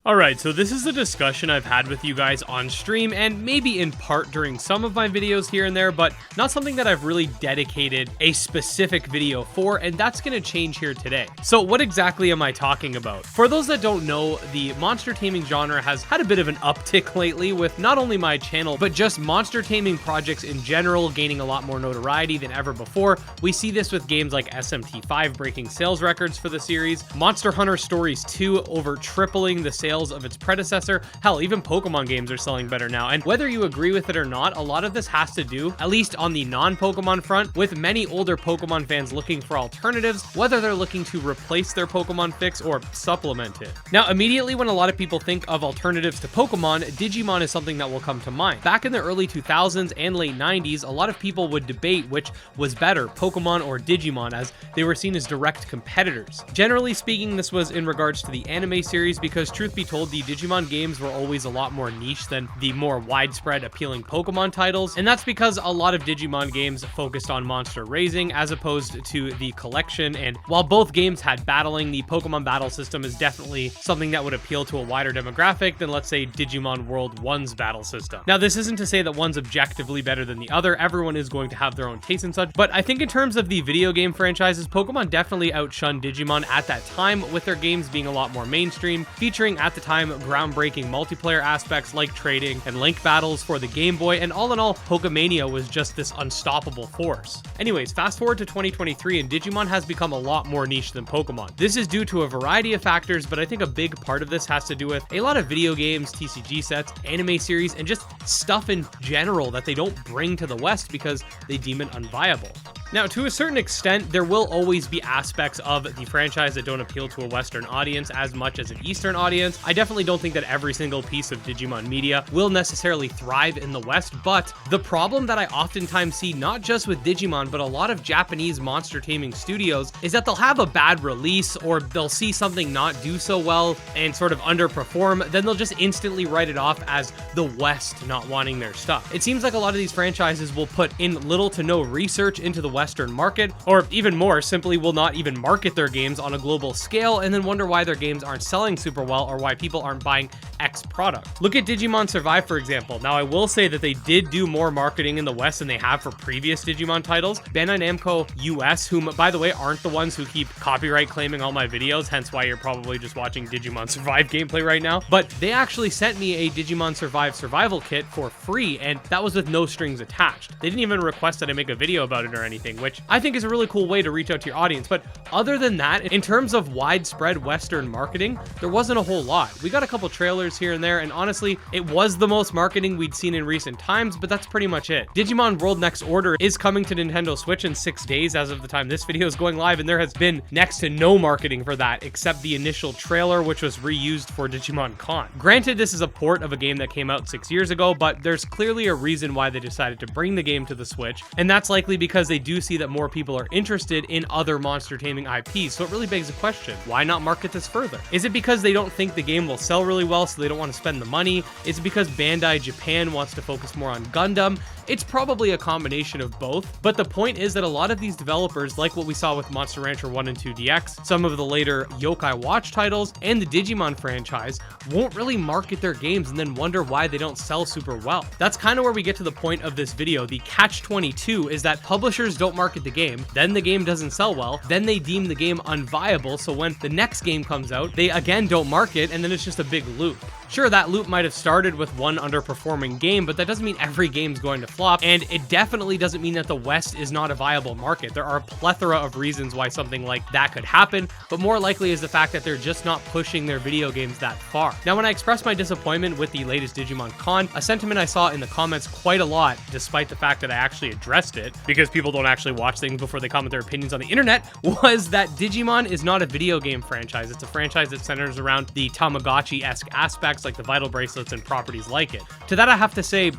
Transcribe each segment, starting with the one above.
Alright, so this is a discussion I've had with you guys on stream and maybe in part during some of my videos here and there, but not something that I've really dedicated a specific video for, and that's going to change here today. So what exactly am I talking about? For those that don't know, the monster taming genre has had a bit of an uptick lately with not only my channel, but just monster taming projects in general gaining a lot more notoriety than ever before. We see this with games like SMT5 breaking sales records for the series, Monster Hunter Stories 2 over tripling the sales of its predecessor. Hell, even Pokemon games are selling better now. And whether you agree with it or not, a lot of this has to do, at least on the non-Pokemon front, with many older Pokemon fans looking for alternatives, whether they're looking to replace their Pokemon fix or supplement it. Now, immediately when a lot of people think of alternatives to Pokemon, Digimon is something that will come to mind. Back in the early 2000s and late 90s, a lot of people would debate which was better, Pokemon or Digimon, as they were seen as direct competitors. Generally speaking, this was in regards to the anime series because, truth be told, the Digimon games were always a lot more niche than the more widespread appealing Pokemon titles, and that's because a lot of Digimon games focused on monster raising as opposed to the collection. And while both games had battling, the Pokemon battle system is definitely something that would appeal to a wider demographic than, let's say, Digimon World 1's battle system. Now, this isn't to say that one's objectively better than the other. Everyone is going to have their own tastes and such, but I think in terms of the video game franchises, Pokemon definitely outshunned Digimon at that time, with their games being a lot more mainstream, featuring at the time groundbreaking multiplayer aspects like trading and link battles for the Game Boy, and all in all, Pokemania was just this unstoppable force. Anyways, fast forward to 2023 and Digimon has become a lot more niche than Pokemon. This is due to a variety of factors, but I think a big part of this has to do with a lot of video games, TCG sets, anime series, and just stuff in general that they don't bring to the West because they deem it unviable. Now, to a certain extent, there will always be aspects of the franchise that don't appeal to a Western audience as much as an Eastern audience. I definitely don't think that every single piece of Digimon media will necessarily thrive in the West, but the problem that I oftentimes see, not just with Digimon, but a lot of Japanese monster taming studios, is that they'll have a bad release or they'll see something not do so well and sort of underperform, then they'll just instantly write it off as the West not wanting their stuff. It seems like a lot of these franchises will put in little to no research into the Western market, or even more, simply will not even market their games on a global scale and then wonder why their games aren't selling super well or why people aren't buying X product. Look at Digimon Survive, for example. Now, I will say that they did do more marketing in the West than they have for previous Digimon titles. Bandai Namco US, whom, by the way, aren't the ones who keep copyright claiming all my videos, hence why you're probably just watching Digimon Survive gameplay right now, but they actually sent me a Digimon Survive survival kit for free, and that was with no strings attached. They didn't even request that I make a video about it or anything, which I think is a really cool way to reach out to your audience. But other than that, in terms of widespread Western marketing, there wasn't a whole lot. We got a couple trailers here and there, and honestly, it was the most marketing we'd seen in recent times, but that's pretty much it. Digimon World Next Order is coming to Nintendo Switch in 6 days as of the time this video is going live, and there has been next to no marketing for that except the initial trailer, which was reused for Digimon Con. Granted, this is a port of a game that came out 6 years ago, but there's clearly a reason why they decided to bring the game to the Switch, and that's likely because they do see that more people are interested in other monster taming IPs. So it really begs the question, why not market this further? Is it because they don't think the game will sell really well, so they don't want to spend the money? Is it because Bandai Japan wants to focus more on Gundam? It's probably a combination of both, but the point is that a lot of these developers, like what we saw with Monster Rancher 1 and 2 DX, some of the later Yokai Watch titles, and the Digimon franchise, won't really market their games and then wonder why they don't sell super well. That's kind of where we get to the point of this video. The catch-22 is that publishers don't market the game, then the game doesn't sell well, then they deem the game unviable, so when the next game comes out, they again don't market, and then it's just a big loop. Sure, that loop might have started with one underperforming game, but that doesn't mean every game's going to flop, and it definitely doesn't mean that the West is not a viable market. There are a plethora of reasons why something like that could happen, but more likely is the fact that they're just not pushing their video games that far. Now, when I expressed my disappointment with the latest Digimon Con, a sentiment I saw in the comments quite a lot, despite the fact that I actually addressed it, because people don't actually watch things before they comment their opinions on the internet, was that Digimon is not a video game franchise. It's a franchise that centers around the Tamagotchi-esque aspects like the vital bracelets and properties like it. To that I have to say,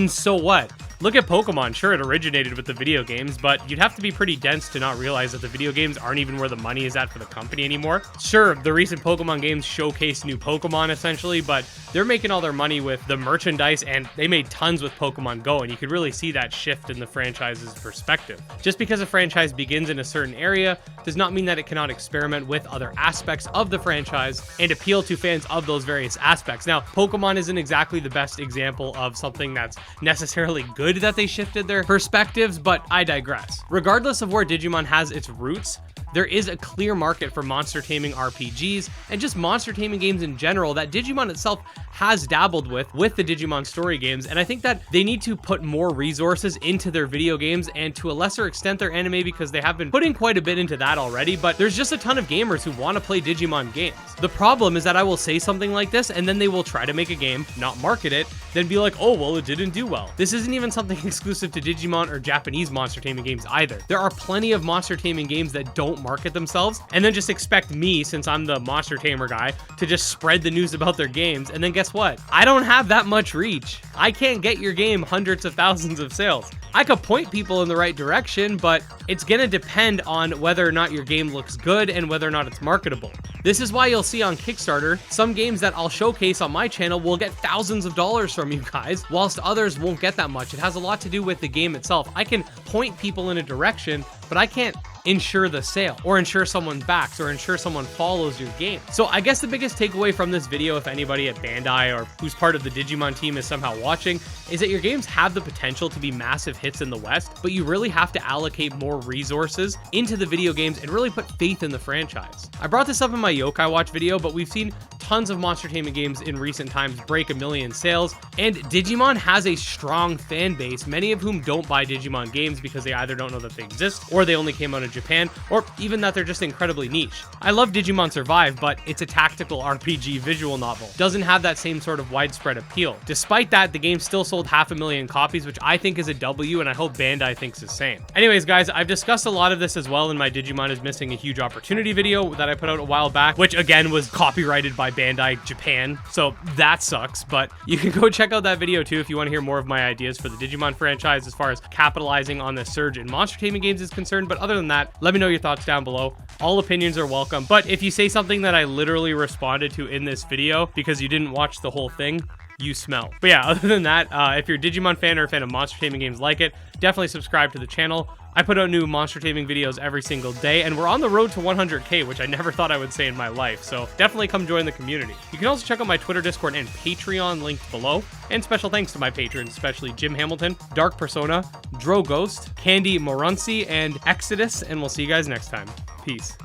so what? Look at Pokemon. Sure, it originated with the video games, but you'd have to be pretty dense to not realize that the video games aren't even where the money is at for the company anymore. Sure, the recent Pokemon games showcase new Pokemon essentially, but they're making all their money with the merchandise, and they made tons with Pokemon Go, and you could really see that shift in the franchise's perspective. Just because a franchise begins in a certain area does not mean that it cannot experiment with other aspects of the franchise and appeal to fans of those various aspects. Now, Pokemon isn't exactly the best example of something that's necessarily good that they shifted their perspectives, but I digress. Regardless of where Digimon has its roots, there is a clear market for monster taming RPGs and just monster taming games in general that Digimon itself has dabbled with the Digimon story games, and I think that they need to put more resources into their video games and to a lesser extent their anime, because they have been putting quite a bit into that already, but there's just a ton of gamers who want to play Digimon games. The problem is that I will say something like this and then they will try to make a game, not market it, then be like, oh, well, it didn't do well. This isn't even something exclusive to Digimon or Japanese monster taming games either. There are plenty of monster taming games that don't market themselves and then just expect me, since I'm the monster tamer guy, to just spread the news about their games, and then guess what? I don't have that much reach. I can't get your game hundreds of thousands of sales. I could point people in the right direction, but it's gonna depend on whether or not your game looks good and whether or not it's marketable. This is why you'll see on Kickstarter, some games that I'll showcase on my channel will get thousands of dollars from you guys, whilst others won't get that much. It has a lot to do with the game itself. I can point people in a direction, but I can't ensure the sale or ensure someone backs or ensure someone follows your game. So I guess the biggest takeaway from this video, if anybody at Bandai or who's part of the Digimon team is somehow watching, is that your games have the potential to be massive hits in the West, but you really have to allocate more resources into the video games and really put faith in the franchise. I brought this up in my Yokai Watch video, but we've seen tons of monster taming games in recent times break 1 million sales, and Digimon has a strong fan base, many of whom don't buy Digimon games because they either don't know that they exist, or they only came out in Japan, or even that they're just incredibly niche. I love Digimon Survive, but it's a tactical RPG visual novel. Doesn't have that same sort of widespread appeal. Despite that, the game still sold 500,000 copies, which I think is a W, and I hope Bandai thinks the same. Anyways, guys, I've discussed a lot of this as well in my Digimon is Missing a Huge Opportunity video that I put out a while back, which again was copyrighted by Bandai Japan, so that sucks, but you can go check out that video too if you want to hear more of my ideas for the Digimon franchise as far as capitalizing on the surge in monster taming games is concerned. But other than that, let me know your thoughts down below. All opinions are welcome, but if you say something that I literally responded to in this video because you didn't watch the whole thing, you smell. But yeah, other than that, if you're a Digimon fan or a fan of monster taming games like it, definitely subscribe to the channel. I put out new monster taming videos every single day, and we're on the road to 100K, which I never thought I would say in my life, so definitely come join the community. You can also check out my Twitter, Discord, and Patreon linked below, and special thanks to my patrons, especially Jim Hamilton, Dark Persona, Dro Ghost, Candy Morency, and Exodus, and we'll see you guys next time. Peace.